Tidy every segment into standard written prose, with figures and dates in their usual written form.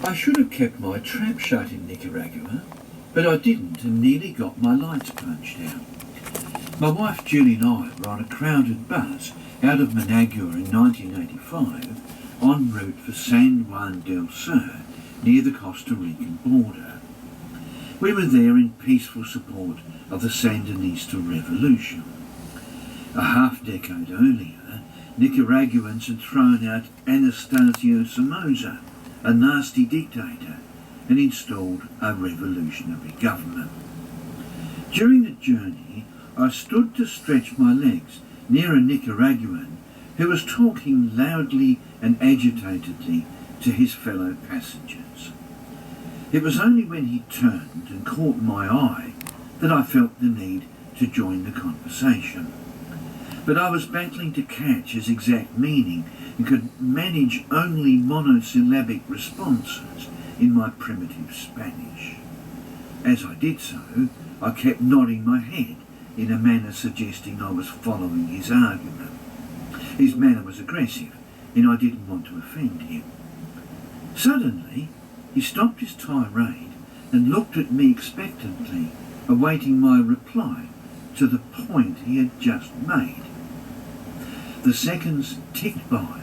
I should have kept my trap shut in Nicaragua, but I didn't and nearly got my lights punched out. My wife Julie and I were on a crowded bus out of Managua in 1985 en route for San Juan del Sur near the Costa Rican border. We were there in peaceful support of the Sandinista revolution. A half-decade earlier, Nicaraguans had thrown out Anastasio Somoza, a nasty dictator, and installed a revolutionary government. During the journey, I stood to stretch my legs near a Nicaraguan who was talking loudly and agitatedly to his fellow passengers. It was only when he turned and caught my eye that I felt the need to join the conversation. But I was battling to catch his exact meaning and could manage only monosyllabic responses in my primitive Spanish. As I did so, I kept nodding my head in a manner suggesting I was following his argument. His manner was aggressive, and I didn't want to offend him. Suddenly, he stopped his tirade and looked at me expectantly, awaiting my reply to the point he had just made. The seconds ticked by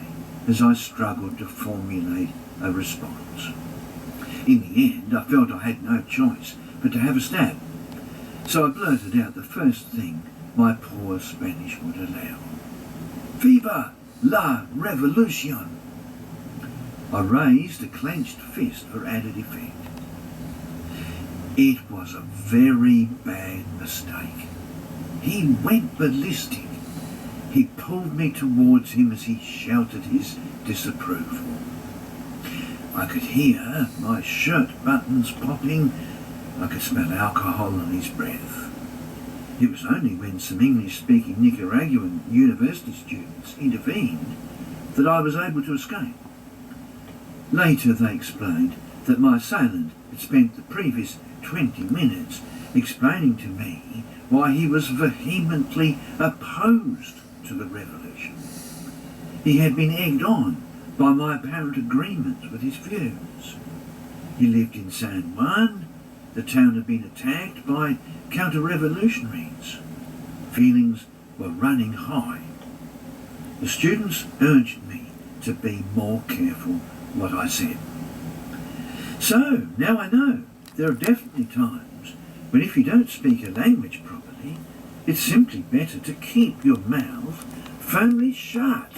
as I struggled to formulate a response. In the end, I felt I had no choice but to have a stab, so I blurted out the first thing my poor Spanish would allow. "Viva la revolution!" I raised a clenched fist for added effect. It was a very bad mistake. He went ballistic. He pulled me towards him as he shouted his disapproval. I could hear my shirt buttons popping. I could smell alcohol on his breath. It was only when some English-speaking Nicaraguan university students intervened that I was able to escape. Later they explained that my assailant had spent the previous 20 minutes explaining to me why he was vehemently opposed to the revolution. He had been egged on by my apparent agreement with his views. He lived in San Juan. The town had been attacked by counter-revolutionaries. Feelings were running high. The students urged me to be more careful what I said. So, now I know there are definitely times when if you don't speak a language properly, it's simply better to keep your mouth firmly shut.